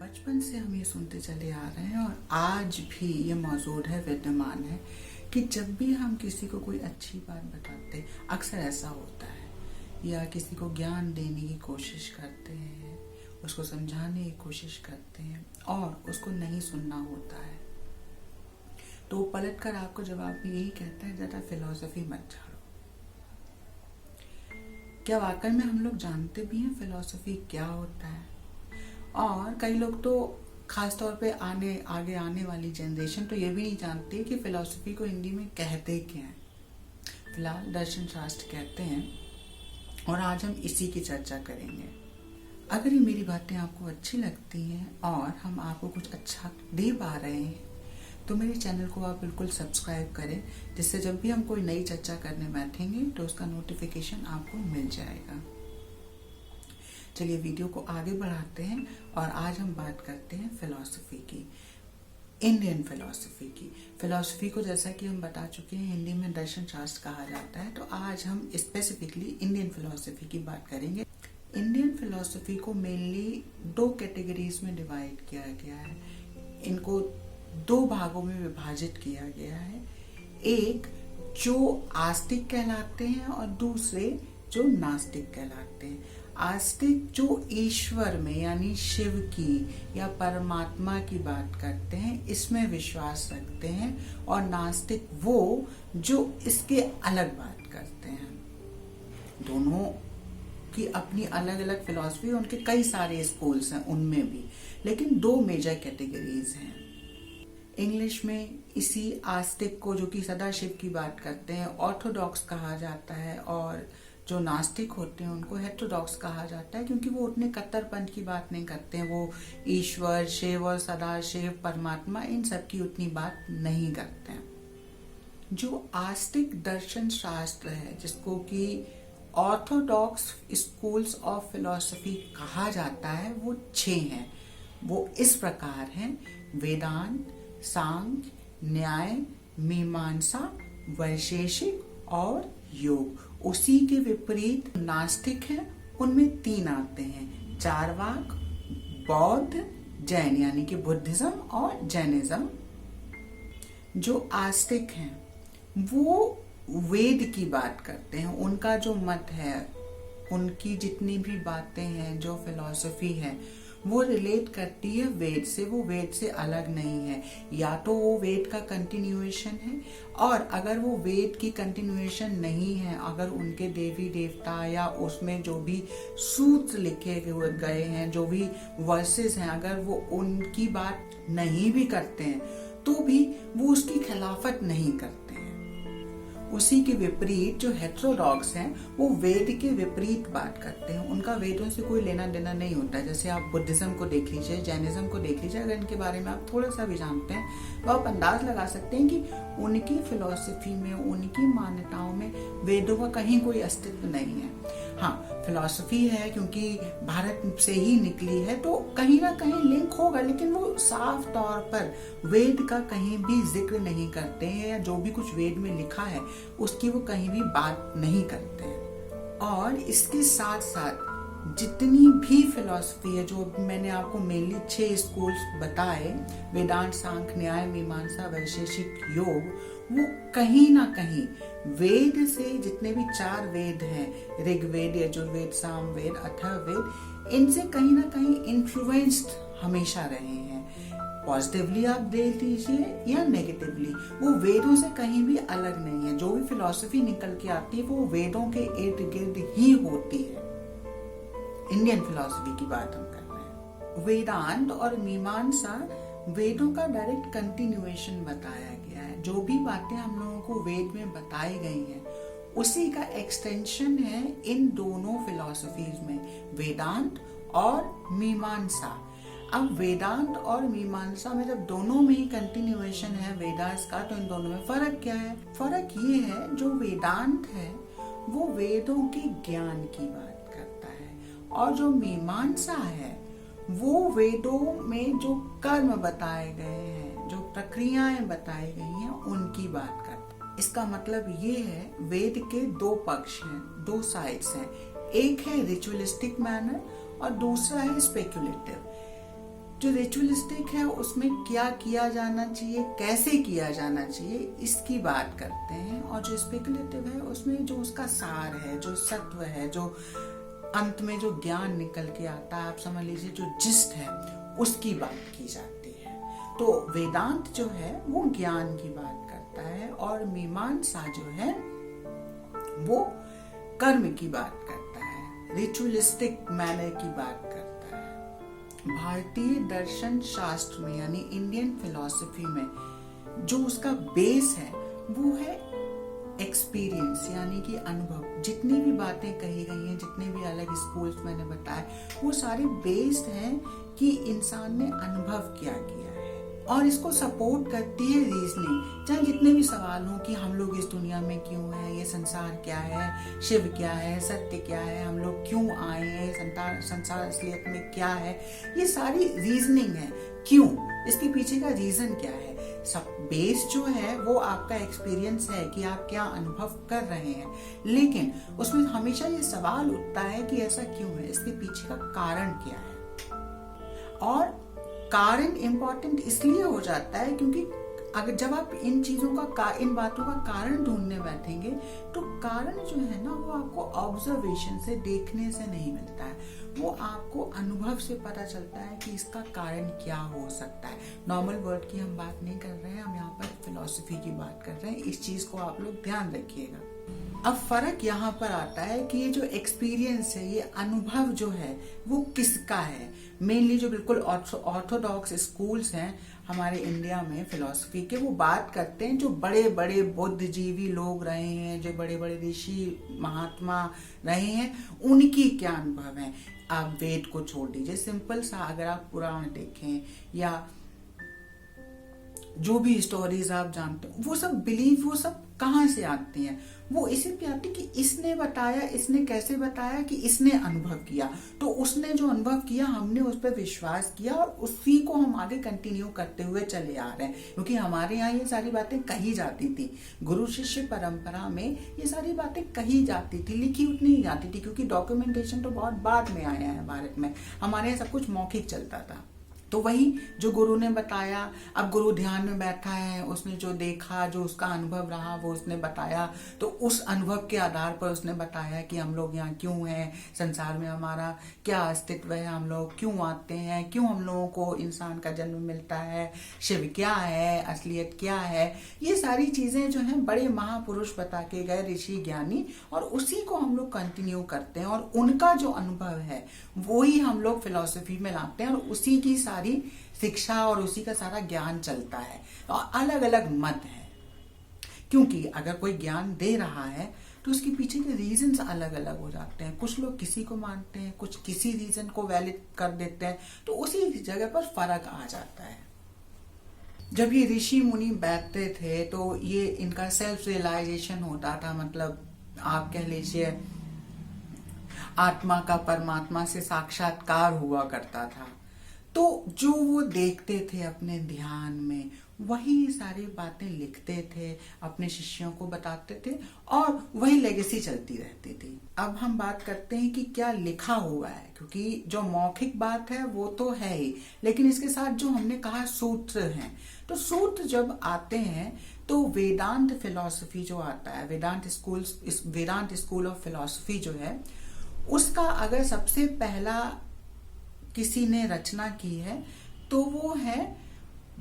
बचपन से हम ये सुनते चले आ रहे हैं और आज भी ये मौजूद है, विद्यमान है कि जब भी हम किसी को कोई अच्छी बात बताते हैं, अक्सर ऐसा होता है, या किसी को ज्ञान देने की कोशिश करते हैं, उसको समझाने की कोशिश करते हैं और उसको नहीं सुनना होता है, तो वो पलट कर आपको जवाब में यही कहता है, ज़्यादा फिलॉसफी मत झाड़ो। क्या वाकई में हम लोग जानते भी हैं फिलॉसफी क्या होता है? और कई लोग तो खास तौर पे आगे आने वाली जनरेशन तो ये भी नहीं जानती कि फिलॉसफी को हिंदी में कहते क्या हैं। फिलहाल दर्शन शास्त्र कहते हैं और आज हम इसी की चर्चा करेंगे। अगर ये मेरी बातें आपको अच्छी लगती हैं और हम आपको कुछ अच्छा दे पा रहे हैं तो मेरे चैनल को आप बिल्कुल सब्सक्राइब करें, जिससे जब भी हम कोई नई चर्चा करने बैठेंगे तो उसका नोटिफिकेशन आपको मिल जाएगा। चलिए वीडियो को आगे बढ़ाते हैं और आज हम बात करते हैं फिलॉसफी की, इंडियन फिलॉसफी की। फिलॉसफी को जैसा कि हम बता चुके हैं हिंदी में दर्शन शास्त्र कहा जाता है, तो आज हम स्पेसिफिकली इंडियन फिलॉसफी की बात करेंगे। इंडियन फिलॉसफी को मेनली दो कैटेगरीज में डिवाइड किया गया है। इनको दो भागों में विभाजित किया गया है, एक जो आस्तिक कहलाते हैं और दूसरे जो नास्तिक कहलाते हैं। आस्तिक जो ईश्वर में यानी शिव की या परमात्मा की बात करते हैं, इसमें विश्वास रखते हैं, और नास्तिक वो जो इसके अलग बात करते हैं। दोनों की अपनी अलग अलग फिलॉसफी, उनके कई सारे स्कूल्स हैं उनमें भी, लेकिन दो मेजर कैटेगरीज हैं। इंग्लिश में इसी आस्तिक को, जो कि सदाशिव की बात करते हैं, ऑर्थोडॉक्स कहा जाता है, और जो नास्तिक होते हैं उनको हेटेरोडॉक्स कहा जाता है, क्योंकि वो उतने कट्टरपंथ की बात नहीं करते हैं। वो ईश्वर, शिव और सदाशिव, परमात्मा, इन सब की उतनी बात नहीं करते हैं। जो आस्तिक दर्शन शास्त्र है, जिसको कि ऑर्थोडॉक्स स्कूल्स ऑफ फिलॉसफी कहा जाता है, वो 6 हैं। वो इस प्रकार हैं: वेदांत, सांख्य, न्याय, मीमांसा, वैशेषिक और योग। उसी के विपरीत नास्तिक हैं, उनमें 3 आते हैं: चारवाक, बौद्ध, जैन, यानी कि बुद्धिज्म और जैनिज्म। जो आस्तिक हैं वो वेद की बात करते हैं। उनका जो मत है, उनकी जितनी भी बातें हैं, जो फिलॉसफी है, वो रिलेट करती है वेद से। वो वेद से अलग नहीं है, या तो वो वेद का कंटिन्यूएशन है, और अगर वो वेद की कंटिन्यूएशन नहीं है, अगर उनके देवी देवता या उसमें जो भी सूत्र लिखे गए हैं, जो भी वर्सेस हैं, अगर वो उनकी बात नहीं भी करते हैं तो भी वो उसकी खिलाफत नहीं करते हैं। उसी के विपरीत जो हेटेरोडॉक्स हैं वो वेद के विपरीत बात करते हैं। उनका वेदों से कोई लेना देना नहीं होता है। जैसे आप बुद्धिज्म को देख लीजिए, जैनिज्म को देख लीजिए, अगर इनके बारे में आप थोड़ा सा भी जानते हैं तो आप अंदाज लगा सकते हैं कि उनकी फिलॉसफी में, उनकी मान्यताओं में वेदों का कहीं कोई अस्तित्व नहीं है। हाँ, फिलॉसफी है क्योंकि भारत से ही निकली है, तो कहीं ना कहीं लिंक होगा, लेकिन वो साफ तौर पर वेद का कहीं भी जिक्र नहीं करते हैं, या जो भी कुछ वेद में लिखा है उसकी वो कहीं भी बात नहीं करते हैं। और इसके साथ साथ जितनी भी फिलॉसफी है, जो मैंने आपको मेनली 6 स्कूल्स बताए, वेदांत, सांख्य, न्याय, मीमांसा, वैशेषिक, योग, वो कहीं ना कहीं वेद से, जितने भी 4 वेद हैं, ऋग्वेद, यजुर्वेद, सामवेद, अथर्ववेद, इनसे कहीं ना कहीं इन्फ्लुएंस्ड हमेशा रहे हैं। पॉजिटिवली आप देख लीजिए या नेगेटिवली, वो वेदों से कहीं भी अलग नहीं है। जो भी फिलॉसफी निकल के आती है वो वेदों के इर्द गिर्द ही होती है। इंडियन फिलॉसफी की बात हम कर रहे हैं। वेदांत और मीमांसा वेदों का डायरेक्ट कंटिन्यूएशन बताया गया है। जो भी बातें हम लोगों को वेद में बताई गई हैं, उसी का एक्सटेंशन है इन दोनों फिलॉसफीज में, वेदांत और मीमांसा। अब वेदांत और मीमांसा में जब दोनों में ही कंटिन्यूएशन है वेदास का, तो इन दोनों में फर्क क्या है? फर्क ये है, जो वेदांत है वो वेदों के ज्ञान की बात करता है, और जो मीमांसा है वो वेदों में जो कर्म बताए गए हैं, जो प्रक्रियाएं बताई गई हैं, उनकी बात करता है। इसका मतलब ये है, वेद के 2 पक्ष हैं, 2 साइड्स हैं। एक है रिचुअलिस्टिक मैनर और दूसरा है स्पेक्युलेटिव। जो रिचुअलिस्टिक है उसमें क्या किया जाना चाहिए, कैसे किया जाना चाहिए, इसकी बात करते हैं। और जो स्पेकुलेटिव है उसमें जो उसका सार है, जो सत्व है, जो अंत में जो ज्ञान निकल के आता है, आप समझ लीजिए जो जिस्ट है, उसकी बात की जाती है। तो वेदांत जो है वो ज्ञान की बात करता है और मीमांसा जो है वो कर्म की बात करता है, रिचुअलिस्टिक मैनर की बात करता है। भारतीय दर्शन शास्त्र में यानी इंडियन फिलॉसफी में जो उसका बेस है वो है एक्सपीरियंस, यानी कि अनुभव। जितनी भी बातें कही गई हैं, जितने भी अलग स्कूल्स मैंने बताए, वो सारे बेस्ड हैं कि इंसान ने अनुभव क्या किया है। और इसको सपोर्ट करती है रीजनिंग। चाहे जितने भी सवाल हों कि हम लोग इस दुनिया में क्यों हैं, ये संसार क्या है, शिव क्या है, सत्य क्या है, हम लोग क्यों आए हैं, संसार असलियत में क्या है, ये सारी रीजनिंग है। क्यों, इसके पीछे का रीजन क्या है। सब बेस जो है वो आपका एक्सपीरियंस है कि आप क्या अनुभव कर रहे हैं, लेकिन उसमें हमेशा ये सवाल उठता है कि ऐसा क्यों है, इसके पीछे का कारण क्या है। और कारण इंपॉर्टेंट इसलिए हो जाता है क्योंकि अगर जब आप इन चीजों का इन बातों का कारण ढूंढने बैठेंगे तो कारण जो है ना वो आपको ऑब्जर्वेशन से, देखने से नहीं मिलता है, वो आपको अनुभव से पता चलता है कि इसका कारण क्या हो सकता है। नॉर्मल वर्ड की हम बात नहीं कर रहे हैं, हम यहाँ पर फिलॉसफी की बात कर रहे हैं। इस चीज को आप लोग ध्यान रखिएगा। अब फर्क यहाँ पर आता है कि ये जो एक्सपीरियंस है, ये अनुभव जो है वो किसका है। मेनली जो बिल्कुल ऑर्थोडॉक्स स्कूल्स हैं हमारे इंडिया में फिलॉसफी के, वो बात करते हैं जो बड़े बड़े बुद्धिजीवी लोग रहे हैं, जो बड़े बड़े ऋषि महात्मा रहे हैं, उनकी क्या अनुभव है। आप वेद को छोड़ दीजिए, सिंपल सा अगर आप पुराण देखें या जो भी स्टोरीज आप जानते हो, वो सब बिलीव, वो सब कहाँ से आती हैं, वो इसी पे आती कि इसने बताया, इसने कैसे बताया कि इसने अनुभव किया, तो उसने जो अनुभव किया हमने उस पर विश्वास किया और उसी को हम आगे कंटिन्यू करते हुए चले आ रहे हैं। क्योंकि हमारे यहाँ ये सारी बातें कही जाती थी, गुरु शिष्य परंपरा में ये सारी बातें कही जाती थी, लिखी उतनी ही जाती थी, क्योंकि डॉक्यूमेंटेशन तो बहुत बाद में आया है भारत में। हमारे यहाँ सब कुछ मौखिक चलता था। तो वही जो गुरु ने बताया, अब गुरु ध्यान में बैठा है, उसने जो देखा, जो उसका अनुभव रहा वो उसने बताया, तो उस अनुभव के आधार पर उसने बताया कि हम लोग यहाँ क्यों हैं, संसार में हमारा क्या अस्तित्व है, हम लोग क्यों आते हैं, क्यों हम लोगों को इंसान का जन्म मिलता है, शिव क्या है, असलियत क्या है। ये सारी चीजें जो हैं बड़े महापुरुष बता के गए, ऋषि ज्ञानी, और उसी को हम लोग कंटिन्यू करते हैं और उनका जो अनुभव है वो ही हम लोग फिलॉसफी में लाते हैं और उसी की सारी शिक्षा और उसी का सारा ज्ञान चलता है। और अलग अलग मत है, क्योंकि अगर कोई ज्ञान दे रहा है तो उसके पीछे के रीजंस अलग अलग हो जाते हैं। कुछ लोग किसी को मानते हैं, कुछ किसी रीजन को वैलिड कर देते हैं, तो उसी जगह पर फर्क आ जाता है। जब ये ऋषि मुनि बैठते थे तो ये इनका सेल्फ रियलाइजेशन होता था, मतलब आप कह लीजिए आत्मा का परमात्मा से साक्षात्कार हुआ करता था। तो जो वो देखते थे अपने ध्यान में, वही सारी बातें लिखते थे, अपने शिष्यों को बताते थे और वही लेगेसी चलती रहती थी। अब हम बात करते हैं कि क्या लिखा हुआ है, क्योंकि जो मौखिक बात है वो तो है ही, लेकिन इसके साथ जो हमने कहा सूत्र हैं, तो सूत्र जब आते हैं तो वेदांत फिलॉसफी जो आता है, वेदांत स्कूल ऑफ फिलॉसफी जो है, उसका अगर सबसे पहला किसी ने रचना की है तो वो है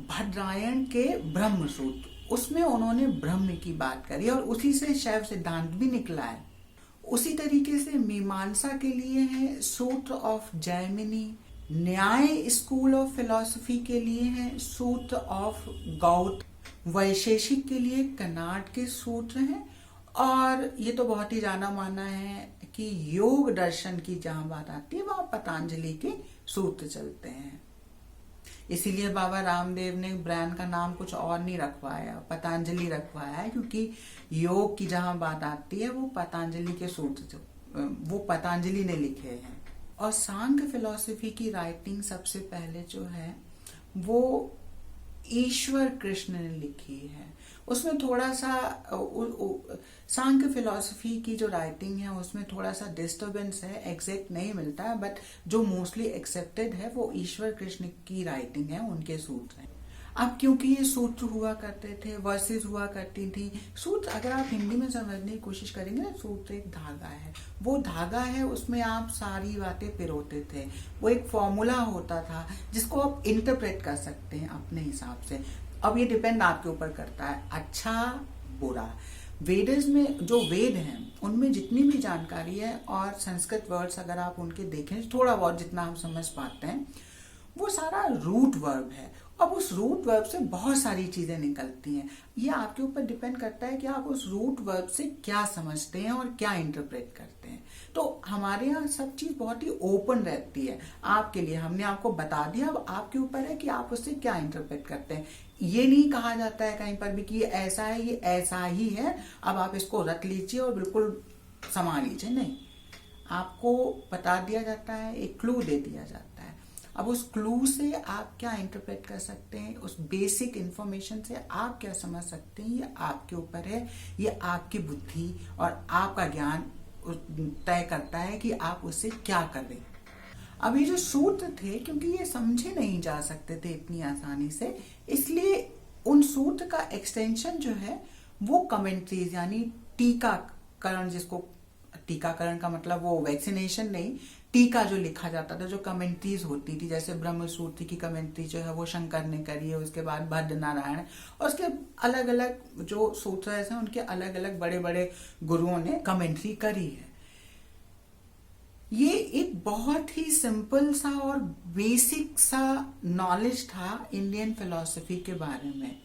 भद्रायण के ब्रह्म सूत्र। उसमें उन्होंने ब्रह्म की बात करी और उसी से शैव सिद्धांत भी निकला है। उसी तरीके से मीमांसा के लिए है सूत्र ऑफ जैमिनी, न्याय स्कूल ऑफ फिलॉसफी के लिए है सूत्र ऑफ गौतम, वैशेषिक के लिए कनाड के सूत्र हैं, और ये तो बहुत ही जाना माना है कि योग दर्शन की जहां बात आती है वहां पतंजलि के सूत्र चलते हैं। इसीलिए बाबा रामदेव ने ब्रांड का नाम कुछ और नहीं रखवाया, पतंजलि रखवाया है, क्योंकि योग की जहां बात आती है वो पतंजलि के सूत्र, वो पतंजलि ने लिखे हैं। और सांख्य फिलॉसफी की राइटिंग सबसे पहले जो है वो ईश्वर कृष्ण ने लिखी है। उसमें थोड़ा सा सांख्य फिलॉसफी की जो राइटिंग है उसमें थोड़ा सा डिस्टर्बेंस है, एग्जैक्ट नहीं मिलता है, बट जो मोस्टली एक्सेप्टेड है वो ईश्वर कृष्ण की राइटिंग है, उनके सूत्र हैं। अब क्योंकि ये सूत्र हुआ करते थे, वर्सेस हुआ करती थी। सूत्र अगर आप हिंदी में समझने की कोशिश करेंगे ना, सूत्र एक धागा है, वो धागा है, उसमें आप सारी बातें पिरोते थे। वो एक फॉर्मूला होता था जिसको आप इंटरप्रेट कर सकते हैं अपने हिसाब से। अब ये डिपेंड आपके ऊपर करता है, अच्छा बुरा। वेदस में जो वेद हैं उनमें जितनी भी जानकारी है और संस्कृत वर्ड्स अगर आप उनके देखें थोड़ा बहुत जितना हम समझ पाते हैं, वो सारा रूट वर्ब है। अब उस रूट वर्ब से बहुत सारी चीजें निकलती हैं। ये आपके ऊपर डिपेंड करता है कि आप उस रूट वर्ब से क्या समझते हैं और क्या इंटरप्रेट करते हैं। तो हमारे यहाँ सब चीज बहुत ही ओपन रहती है आपके लिए। हमने आपको बता दिया, अब आपके ऊपर है कि आप उससे क्या इंटरप्रेट करते हैं। ये नहीं कहा जाता है कहीं पर भी कि ये ऐसा है, ये ऐसा ही है, अब आप इसको रट लीजिए और बिल्कुल समा लीजिए, नहीं। आपको बता दिया जाता है, एक क्लू दे दिया जाता है। अब उस क्लू से आप क्या इंटरप्रेट कर सकते हैं, उस बेसिक इंफॉर्मेशन से आप क्या समझ सकते हैं, ये आपके ऊपर है। ये आपकी बुद्धि और आपका ज्ञान तय करता है कि आप उससे क्या कर रहे हैं। अब ये जो सूत्र थे, क्योंकि ये समझे नहीं जा सकते थे इतनी आसानी से, इसलिए उन सूत्र का एक्सटेंशन जो है वो कमेंट्रीज यानी टीकाकरण, जिसको टीकाकरण का मतलब वो वैक्सीनेशन नहीं, टीका जो लिखा जाता था, जो कमेंट्रीज होती थी, जैसे ब्रह्म सूत्र की कमेंट्री जो है वो शंकर ने करी है, उसके बाद भद्र नारायण, और उसके अलग अलग जो सूत्र हैं उनके अलग अलग बड़े बड़े गुरुओं ने कमेंट्री करी है। ये एक बहुत ही सिंपल सा और बेसिक सा नॉलेज था इंडियन फिलॉसफी के बारे में।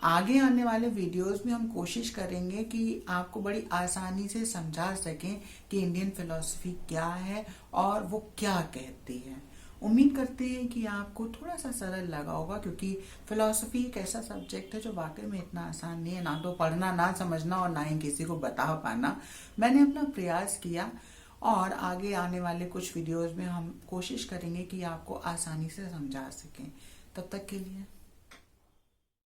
आगे आने वाले वीडियोस में हम कोशिश करेंगे कि आपको बड़ी आसानी से समझा सकें कि इंडियन फिलॉसफी क्या है और वो क्या कहती है। उम्मीद करते हैं कि आपको थोड़ा सा सरल लगा होगा, क्योंकि फिलॉसफी एक ऐसा सब्जेक्ट है जो वाकई में इतना आसान नहीं है, ना तो पढ़ना, ना समझना और ना ही किसी को बता पाना। मैंने अपना प्रयास किया और आगे आने वाले कुछ वीडियोस में हम कोशिश करेंगे कि आपको आसानी से समझा सकें। तब तक के लिए